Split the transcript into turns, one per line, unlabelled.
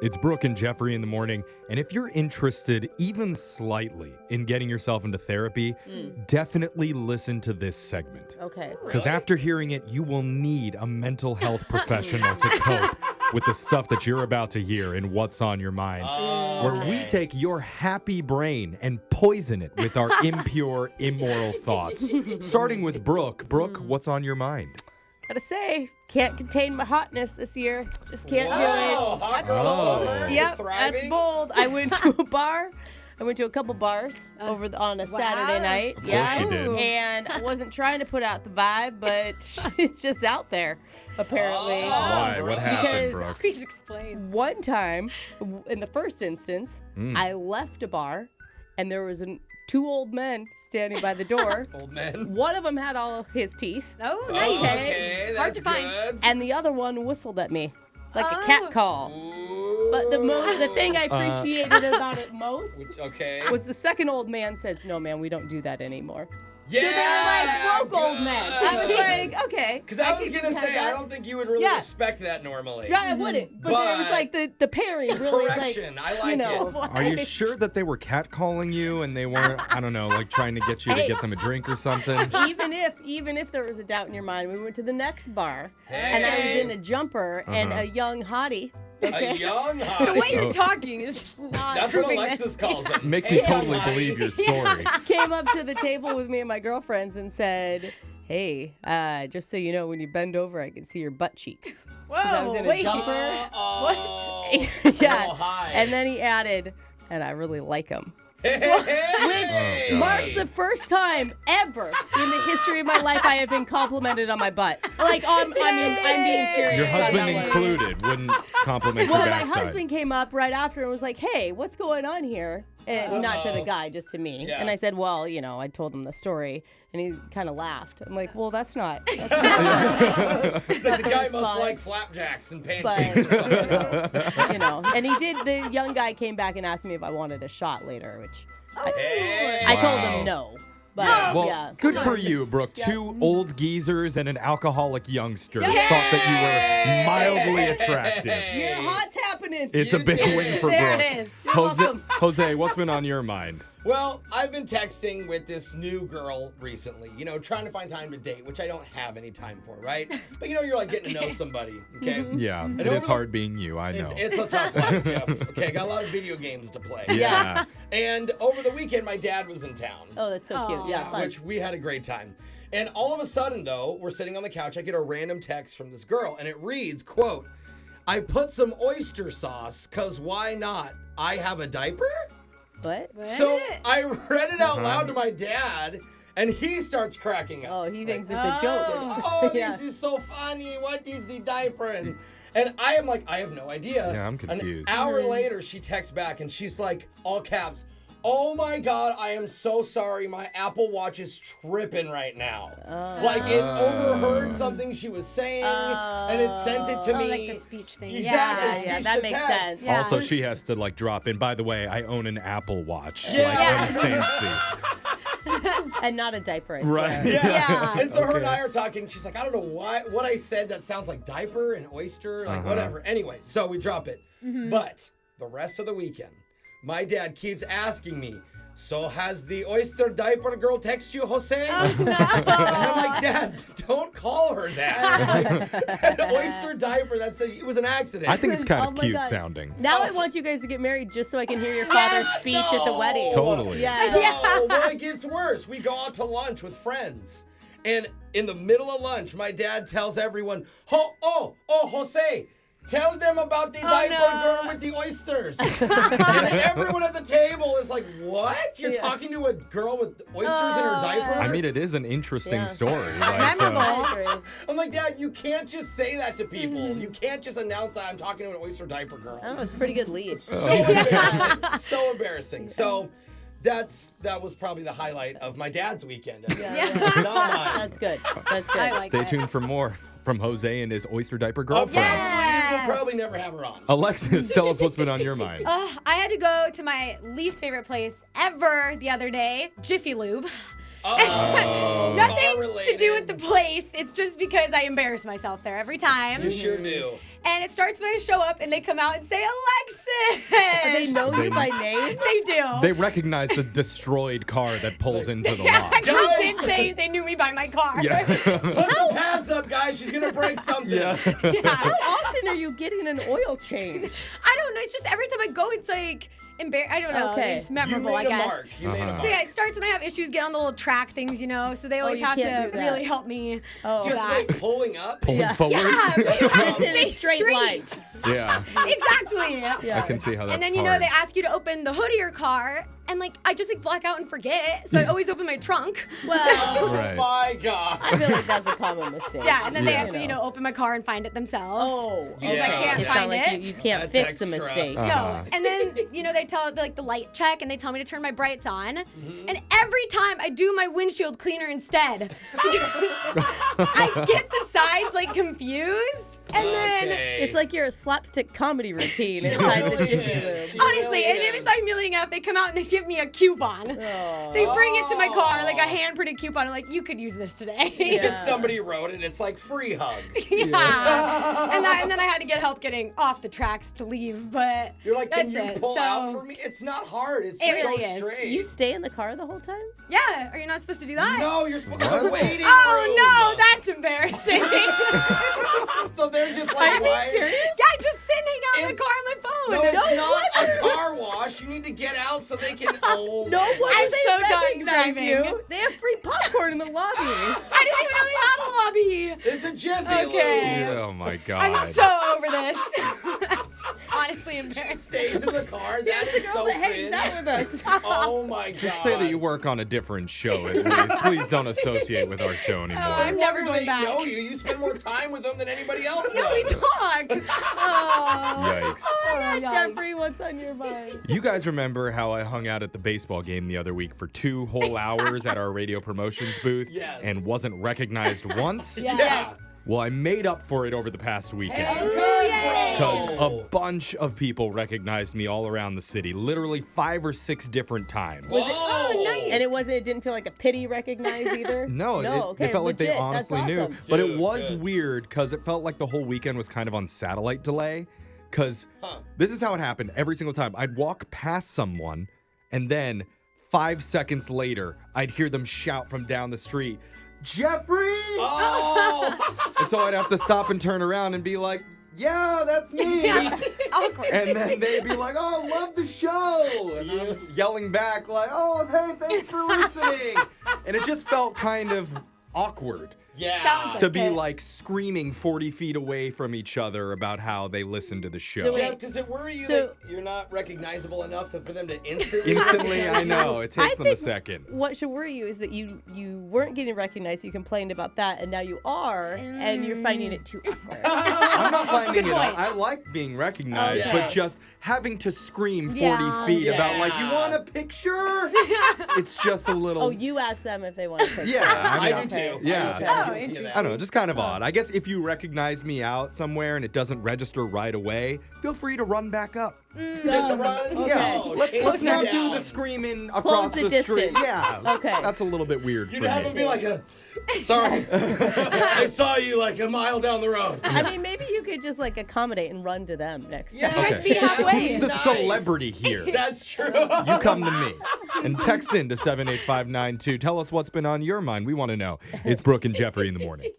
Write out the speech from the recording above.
It's Brooke and Jeffrey in the morning, and if you're interested even slightly in getting yourself into therapy, definitely listen to this segment.
Okay.
Because after hearing it, you will need a mental health professional to cope with the stuff that you're about to hear in What's on Your Mind, where we take your happy brain and poison it with our impure, immoral thoughts. Starting with Brooke. Brooke, what's on your mind?
Gotta say, can't contain my hotness this year. Just can't do it.
Hot girl summer.
Yep,
Thriving.
that's bold. I went to a bar. I went to a couple bars on a Saturday night.
Of course you did.
And I wasn't trying to put out the vibe, but it's just out there, apparently.
Why? What happened,
Because
Brooke?
Please explain.
one time, in the first instance, I left a bar, and there was two old men standing by the door.
Old man.
One of them had all his teeth.
Oh,
Oh,
nice.
okay,
Hard
that's
to find.
good.
And the other one whistled at me like a cat call.
Ooh.
But the thing I appreciated about it most
Okay.
was the second old man says, "No, man, we don't do that anymore."
Yeah.
So they were like broke old men. I was like, okay.
Because I was going to say, I don't think you would really respect that normally.
Yeah, I wouldn't. But it was like the pairing really
Correction.
like,
I like
you know.
it.
Are you sure that they were catcalling you and they weren't, I don't know, like trying to get you to get them a drink or something?
Even if there was a doubt in your mind, we went to the next bar, and I was in a jumper and a young hottie. Okay.
A young
The
hottie.
way you're talking is not
That's what
proving
Alexis
this.
calls it.
Makes me totally believe your story.
Came up to the table with me and my girlfriends and said, "Hey, just so you know, when you bend over, I can see your butt cheeks."
Whoa,
I was in a
wait.
jumper.
What?
Yeah.
Hi.
And then he added, "And I really like him."
Which
Marks the first time ever in the history of my life I have been complimented on my butt. Like, I'm being serious.
Your
on
husband
that one.
included wouldn't compliment
Well,
your
my
backside.
husband came up right after and was like, "Hey, what's going on here?" And not to the guy, just to me.
Yeah.
And I said, "Well, I told him the story." And he kind of laughed. I'm like, "Well, that's not
It's like the guy must
response.
like flapjacks and
but,
pancakes or something.
And he did, the young guy came back and asked me if I wanted a shot later, which
Hey.
I told him no. But,
Well,
yeah.
good for you, Brooke. Two old geezers and an alcoholic youngster thought that you were mildly attractive.
Your hot's happening.
It's a big win for
There
Brooke.
it is.
Jose, what's been on your mind?
Well, I've been texting with this new girl recently, trying to find time to date, which I don't have any time for, right? But you're like getting to know somebody, okay?
Yeah, it
over
is
the-
hard being you, I know.
It's a tough life, Jeff. Okay, I got a lot of video games to play.
Yeah.
And over the weekend, my dad was in town.
Oh, that's so cute. Yeah, fun.
Which we had a great time. And all of a sudden, though, we're sitting on the couch. I get a random text from this girl, and it reads, quote, "I put some oyster sauce, 'cause why not? I have a diaper?"
What?
So I read it out loud to my dad, and he starts cracking up.
Oh, he thinks it's a joke.
Oh,
Yeah.
this is so funny. What is the diaper? And I am like, I have no idea.
Yeah, I'm confused.
An hour later, she texts back, and she's like, all caps, "Oh my God, I am so sorry. My Apple Watch is tripping right now." Like, it's overheard something she was saying, and it sent it to me.
Like the speech thing.
Exactly.
Yeah,
speech
that
to
makes
text.
sense.
Yeah.
Also, she has to drop in. By the way, I own an Apple Watch.
Yeah.
I'm fancy.
And not a diaper, I swear.
Right.
Yeah.
And so her and
Okay.
I are talking. She's like, "I don't know what I said that sounds like diaper and oyster, like whatever." Anyway, so we drop it. But the rest of the weekend, my dad keeps asking me, "So has the Oyster Diaper Girl text you, Jose?" And I'm like, "Dad, don't call her that. Like, Oyster Diaper, it was an accident."
I think it's kind
Oh
of
my
cute
God.
sounding.
Now I want you guys to get married just so I can hear your father's speech at the wedding.
Totally.
Yeah.
No, well, it gets worse. We go out to lunch with friends. And in the middle of lunch, my dad tells everyone, Jose, tell them about the diaper girl with the oysters." And everyone at the table is like, "What? You're talking to a girl with oysters in her diaper?"
I mean, it is an interesting
Yeah.
story.
Memorable.
I agree.
I'm like, "Dad, you can't just say that to people. You can't just announce that I'm talking to an oyster diaper girl."
I don't know, it's a pretty good lead.
So embarrassing. So embarrassing. So that was probably the highlight of my dad's weekend. Not mine.
That's good. That's good.
I like
Stay
it.
tuned for more from Jose and his Oyster Diaper Girlfriend.
Yes.
We'll probably never have her on.
Alexis, tell us what's been on your mind.
I had to go to my least favorite place ever the other day, Jiffy Lube.
Oh,
Nothing to
related.
do with the place. It's just because I embarrass myself there every time.
You sure do.
And it starts when I show up and they come out and say, Alexis!
They know you by name?
They do.
They recognize the destroyed car that pulls into the
yeah,
lot.
actually
Guys!
did say they knew me by my car.
Yeah.
Put the pads up, guys. She's gonna break something.
Yeah.
How often are you getting an oil change?
I don't know. It's just every time I go, it's like embarrassing. I don't know.
Okay.
They're just memorable,
You
I
made a
guess.
mark. You made a mark.
So yeah, it starts when I have issues getting on the little track things, so they always
you
have
can't
to
do that.
really help me.
Oh,
do
Just
that.
wait, pulling up.
Pulling
Yeah.
forward.
Yeah, but you have
Just
to
in a
stay
straight line.
Yeah.
Exactly.
Yeah.
I can see how that's
And then
hard.
they ask you to open the hood of your car, and I just black out and forget. So I always open my trunk.
Well,
Oh
Right.
my God.
I feel like that's a common mistake.
Yeah, and then they
Yeah.
have to open my car and find it themselves.
Oh,
Yeah.
okay.
I can't
It's
find
not like
it.
you can't
That's
fix the
extra.
mistake.
Uh-huh.
No, and then they tell the light check, and they tell me to turn my brights on, and every time I do my windshield cleaner instead. I get the sides confused, and then
Okay.
It's like you're a slapstick comedy routine inside the
really
Jiffy
is.
Lube.
honestly, and if it's
is.
humiliating enough, they come out and they give me a coupon.
Oh.
They bring it to my car, like a
Oh.
hand-printed coupon. I'm like, you could use this today.
Yeah.
Just somebody wrote it. It's like free hug.
Yeah. And then I had to get help getting off the tracks to leave, but
You're like, can
that's
you
it.
pull
So,
out for me? It's not hard. It's
It
just
really
go
is.
straight.
You stay in the car the whole time?
yeah, are you not supposed to do that?
No, you're supposed to
What?
be waiting
Oh
room.
no, that's embarrassing.
So they're just
Are
like,
you being
why?
serious?
Yeah, just sitting down in the
It's-
car on my phone.
No, it's not a car wash. You need to get out so they can. Oh,
No wonder
I'm
they
so done
recognize
driving.
you. They have free popcorn in the lobby.
I didn't even know they had a lobby.
It's a Jiffy
Okay.
Lube.
Oh my God.
I'm so over this. That's honestly
She
embarrassing.
stays in the car. That
That's the
is
girl
so
that hangs
cringe.
out with us.
Oh my God.
Just say that you work on a different show, at least. Please don't associate with our show anymore.
I'm
No
never
wonder
going
they
back.
know you. You spend more time with them than anybody else does.
No, we talk. Oh.
Yikes.
Yikes.
Jeffrey, what's on your mind?
You guys remember how I hung out at the baseball game the other week for 2 whole hours at our radio promotions booth
Yes.
and wasn't recognized once?
Yeah.
Well, I made up for it over the past weekend.
Hey,
Ooh,
good,
yay.
Because
bro.
a bunch of people recognized me all around the city, literally 5 or 6 different times.
Whoa.
Oh, nice.
And it didn't feel like a pity recognize either?
No,
okay,
it felt like they
legit.
honestly
That's
knew.
awesome.
But it
Dude,
was
good.
weird because it felt like the whole weekend was kind of on satellite delay. Because this is how it happened every single time. I'd walk past someone, and then 5 seconds later, I'd hear them shout from down the street, Jeffrey!
Oh.
And so I'd have to stop and turn around and be like, yeah, that's me.
Awkward.
And then they'd be like, oh, love the show. And I'm yelling back like, oh, hey, thanks for listening. And it just felt kind of awkward
Yeah.
Sounds
to be
Okay.
like screaming 40 feet away from each other about how they listen to the show.
So wait,
Jeff, does it worry you
So-
that you're not recognizable enough for them to instantly?
Instantly, I know. It takes them a
think
second.
What should worry you is that you weren't getting recognized, you complained about that, and now you are, and you're finding it too awkward.
I'm not finding
Good
it.
point.
I like being recognized,
Okay.
but just having to scream 40
Yeah.
feet about like, you
Yeah.
want a picture? It's just a little.
Oh, you asked them if they want to picture.
Yeah, I mean,
I do too.
Yeah.
I do too.
Oh,
I'm guilty of
interesting.
that.
I don't know, just kind of odd. I guess if you recognize me out somewhere and it doesn't register right away, feel free to run back up.
Just run.
Okay.
Yeah,
No,
let's
chase
not
them
do
down.
the screaming across
the
the street.
distance.
Yeah,
Okay.
that's a little bit weird
You'd
for
have
me.
to be like sorry, I saw you like a mile down the road.
I mean, maybe you could just accommodate and run to them next
Yeah.
time.
Guys, be halfway.
Who's the
Nice.
celebrity here?
That's true.
You come to me and text in to 78592. Tell us what's been on your mind. We want to know. It's Brooke and Jeffrey in the morning.